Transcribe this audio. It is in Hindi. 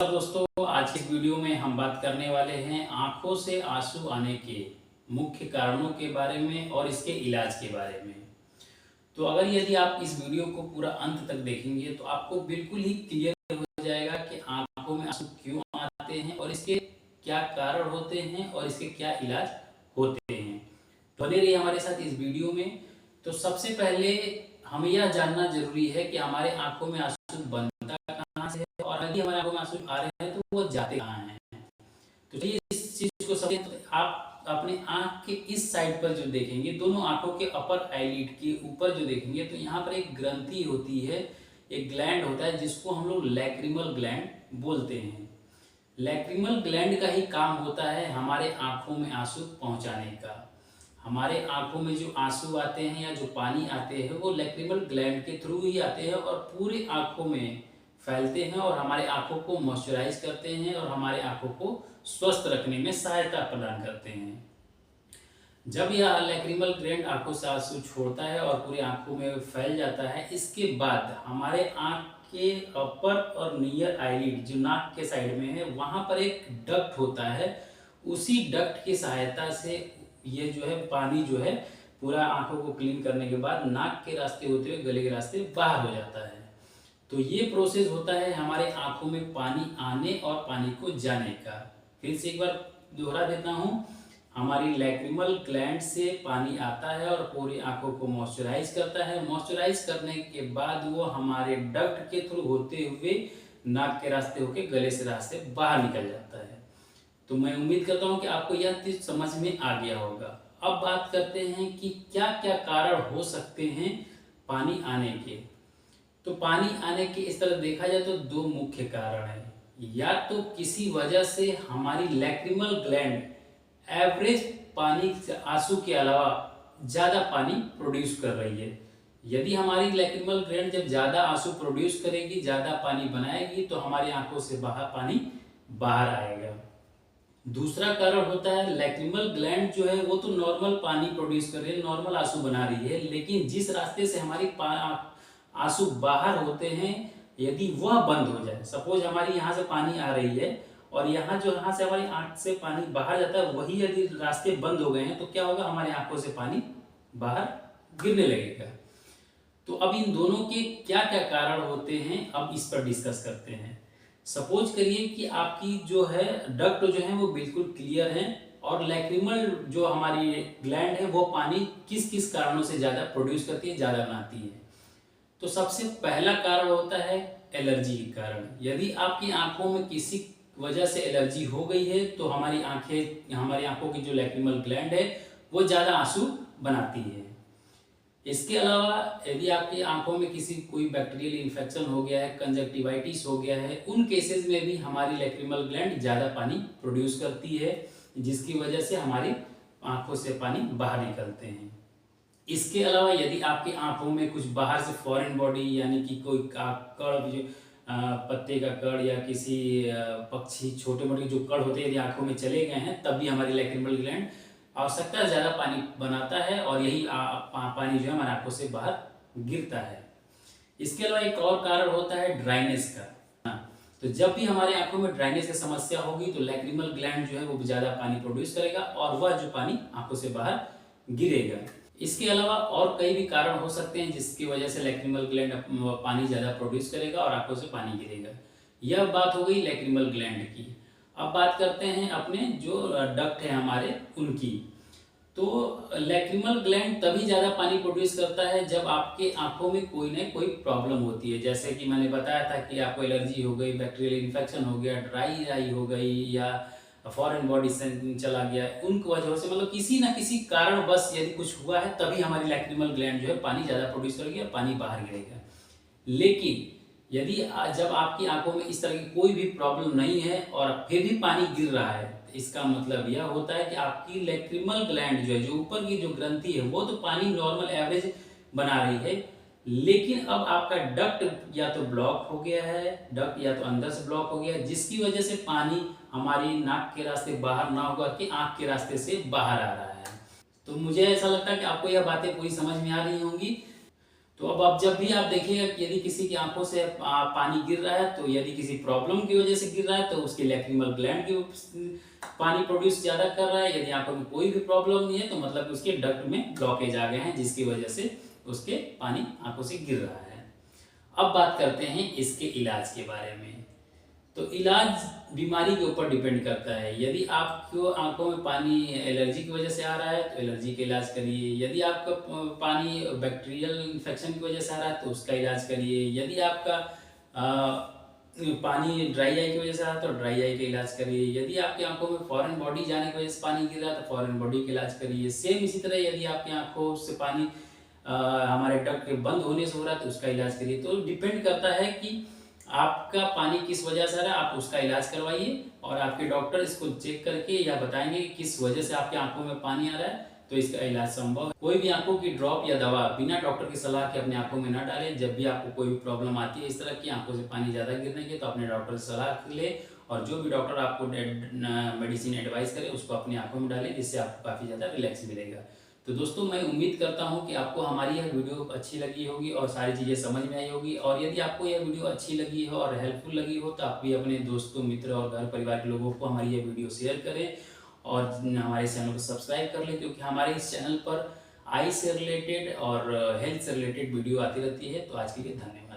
दोस्तों, आज की वीडियो में हम बात करने वाले हैं आंखों से आंसू आने के मुख्य कारणों के बारे में और इसके इलाज के बारे में। तो अगर यदि आप इस वीडियो को पूरा अंत तक देखेंगे तो आपको बिल्कुल ही क्लियर हो जाएगा कि आंखों में आंसू क्यों आते हैं और इसके क्या कारण होते हैं और इसके क्या इलाज होते हैं। तो बने रहिए हमारे साथ इस वीडियो में। तो सबसे पहले हमें यह जानना जरूरी है कि हमारे आंखों में आंसू बनता कहाँ से है और यदि हमारे आंखों में आंसू आ रहे हैं तो वो जाते कहाँ हैं। तो चलिए इस चीज को समझें। तो आप अपने आंख के इस साइड पर जो देखेंगे, दोनों आंखों के अपर आईलिड के ऊपर जो देखेंगे तो यहाँ पर एक ग्रंथि होती है, एक ग्लैंड होता है जिसको हम लोग लैक्रिमल ग्लैंड बोलते हैं। लैक्रिमल ग्लैंड का ही काम होता है हमारे आंखों में आंसू पहुंचाने का। हमारे आंखों में जो आंसू आते हैं या जो पानी आते हैं वो लैक्रिमल ग्लैंड के थ्रू ही आते हैं और पूरे आंखों में फैलते हैं और हमारे आंखों को मॉइस्चराइज करते हैं और हमारे आंखों को स्वस्थ रखने में सहायता प्रदान करते हैं। जब यह लैक्रिमल ग्लैंड आंखों से आंसू छोड़ता है और पूरी आंखों में फैल जाता है, इसके बाद हमारे आंख के अपर और नियर आईलिड जो नाक के साइड में है वहां पर एक डक्ट होता है। उसी डक्ट की सहायता से ये जो है पानी जो है पूरा आंखों को क्लीन करने के बाद नाक के रास्ते होते हुए गले के रास्ते बाहर हो जाता है। तो ये प्रोसेस होता है हमारे आंखों में पानी आने और पानी को जाने का। फिर से एक बार दोहरा देता हूँ, हमारी लैक्रिमल ग्लैंड से पानी आता है और पूरी आंखों को मॉइस्चराइज करता है। मॉइस्चराइज करने के बाद वो हमारे डक्ट के थ्रू होते हुए नाक के रास्ते होके गले से रास्ते बाहर निकल जाता है। तो मैं उम्मीद करता हूँ कि आपको यह चीज समझ में आ गया होगा। अब बात करते हैं कि क्या क्या कारण हो सकते हैं पानी आने के। तो पानी आने के इस तरह देखा जाए तो दो मुख्य कारण हैं। या तो किसी वजह से हमारी लैक्रिमल ग्लैंड एवरेज पानी से आंसू के अलावा ज्यादा पानी प्रोड्यूस कर रही है। यदि हमारी लैक्रिमल ग्लैंड जब ज्यादा आंसू प्रोड्यूस करेगी, ज्यादा पानी बनाएगी, तो हमारी आंखों से बाहर पानी बाहर आएगा। दूसरा कारण होता है लैक्रिमल ग्लैंड जो है वो तो नॉर्मल पानी प्रोड्यूस कर रही है, नॉर्मल आंसू बना रही है, लेकिन जिस रास्ते से हमारी आंसू बाहर होते हैं यदि वह बंद हो जाए, सपोज हमारी यहाँ से पानी आ रही है और यहाँ से हमारी आंख से पानी बाहर जाता है, वही यदि रास्ते बंद हो गए हैं तो क्या होगा, हमारे आंखों से पानी बाहर गिरने लगेगा। तो अब इन दोनों के क्या क्या कारण होते हैं, अब इस पर डिस्कस करते हैं। सपोज करिए कि आपकी जो है डक्ट जो है वो बिल्कुल क्लियर है और लैक्रिमल जो हमारी ग्लैंड है वो पानी किस किस कारणों से ज्यादा प्रोड्यूस करती है, ज्यादा बनाती है। तो सबसे पहला कारण होता है एलर्जी के कारण। यदि आपकी आंखों में किसी वजह से एलर्जी हो गई है तो हमारी आंखों की जो लैक्रिमल ग्लैंड है वो ज्यादा आंसू बनाती है। इसके अलावा यदि आपकी आंखों में कोई बैक्टीरियल इन्फेक्शन हो गया है, कंजक्टिवाइटिस हो गया है, उन केसेस में भी हमारी लैक्रिमल ग्लैंड ज्यादा पानी प्रोड्यूस करती है, जिसकी वजह से हमारी आंखों से पानी बाहर निकलते हैं। इसके अलावा यदि आपकी आंखों में कुछ बाहर से फॉरेन बॉडी यानी कि कोई कण, जो पत्ते का कण या किसी पक्षी छोटे मोटे जो कण होते हैं यदि आंखों में चले गए हैं, तब भी हमारी लैक्रिमल ग्लैंड आवश्यकता ज्यादा पानी बनाता है और यही पानी जो है हमारी आंखों से बाहर गिरता है। इसके अलावा एक और कारण होता है ड्राइनेस का। तो जब भी हमारे आंखों में ड्राइनेस की समस्या होगी तो लैक्रिमल ग्लैंड जो है वो ज्यादा पानी प्रोड्यूस करेगा और वह जो पानी आंखों से बाहर गिरेगा। इसके अलावा और कई भी कारण हो सकते हैं जिसकी वजह से लैक्रिमल ग्लैंड पानी ज्यादा प्रोड्यूस करेगा और आंखों से पानी गिरेगा। यह बात हो गई लैक्रिमल ग्लैंड की। अब बात करते हैं अपने जो डक्ट है हमारे उनकी। तो लैक्रिमल ग्लैंड तभी ज्यादा पानी प्रोड्यूस करता है जब आपके आंखों में कोई ना कोई प्रॉब्लम होती है। जैसे कि मैंने बताया था कि आपको एलर्जी हो गई, बैक्टीरियल इन्फेक्शन हो गया, ड्राई आई हो गई या फॉरेन बॉडी से चला गया, उन वजह से मतलब किसी ना किसी कारण बस यदि कुछ हुआ है तभी हमारी लैक्रिमल ग्लैंड जो है पानी ज्यादा प्रोड्यूस करेगी और पानी बाहर गिरेगा। लेकिन यदि जब आपकी आंखों में इस तरह की कोई भी प्रॉब्लम नहीं है और फिर भी पानी गिर रहा है, इसका मतलब यह होता है कि आपकी लैक्रिमल ग्लैंड जो है, जो ऊपर की जो ग्रंथि है, वो तो पानी नॉर्मल एवरेज बना रही है, लेकिन अब आपका डक्ट या तो ब्लॉक हो गया है, डक्ट या तो अंदर से ब्लॉक हो गया है, जिसकी वजह से पानी हमारी नाक के रास्ते बाहर ना होकर के आंख के रास्ते से बाहर आ रहा है। तो मुझे ऐसा लगता है कि आपको यह बातें पूरी समझ में आ रही होंगी। तो अब आप जब भी आप देखिएगा कि यदि किसी की आंखों से पानी गिर रहा है, तो यदि किसी प्रॉब्लम की वजह से गिर रहा है तो उसके लैक्रिमल ग्लैंड की पानी प्रोड्यूस ज़्यादा कर रहा है। यदि आंखों में कोई भी प्रॉब्लम नहीं है तो मतलब कि उसके डक्ट में ब्लॉकेज आ गए हैं, जिसकी वजह से उसके पानी आंखों से गिर रहा है। अब बात करते हैं इसके इलाज के बारे में। तो इलाज बीमारी के ऊपर डिपेंड करता है। यदि आपको आंखों में पानी एलर्जी की वजह से आ रहा है तो एलर्जी का इलाज करिए। यदि आपका पानी बैक्टीरियल इन्फेक्शन की वजह से आ रहा है तो उसका इलाज करिए। यदि आपका पानी ड्राई आई की वजह से आ रहा है तो ड्राई आई का इलाज करिए। यदि आपकी आंखों में फॉरेन बॉडी जाने की वजह से पानी गिर रहा है तो फॉरेन बॉडी का इलाज करिए। सेम इसी तरह यदि आपकी आंखों से पानी हमारे डक्ट के बंद होने से हो रहा है तो उसका इलाज करिए। तो डिपेंड करता है कि आपका पानी किस वजह से आ रहा है, आप उसका इलाज करवाइए और आपके डॉक्टर इसको चेक करके या बताएंगे कि किस वजह से आपकी आंखों में पानी आ रहा है, तो इसका इलाज संभव है। कोई भी आंखों की ड्रॉप या दवा बिना डॉक्टर की सलाह के अपने आंखों में न डालें। जब भी आपको कोई भी प्रॉब्लम आती है इस तरह की आंखों से पानी ज़्यादा गिरने की, तो अपने डॉक्टर से सलाह ले और जो भी डॉक्टर आपको मेडिसिन एडवाइस करे उसको अपनी आंखों में डालें, जिससे आपको काफ़ी ज़्यादा रिलैक्स मिलेगा। तो दोस्तों, मैं उम्मीद करता हूं कि आपको हमारी यह वीडियो अच्छी लगी होगी और सारी चीज़ें समझ में आई होगी। और यदि आपको यह वीडियो अच्छी लगी हो और हेल्पफुल लगी हो तो आप भी अपने दोस्तों, मित्र और घर परिवार के लोगों को हमारी यह वीडियो शेयर करें और हमारे चैनल को सब्सक्राइब कर लें, क्योंकि हमारे इस चैनल पर आई से रिलेटेड और हेल्थ से रिलेटेड वीडियो आती रहती है। तो आज के लिए धन्यवाद।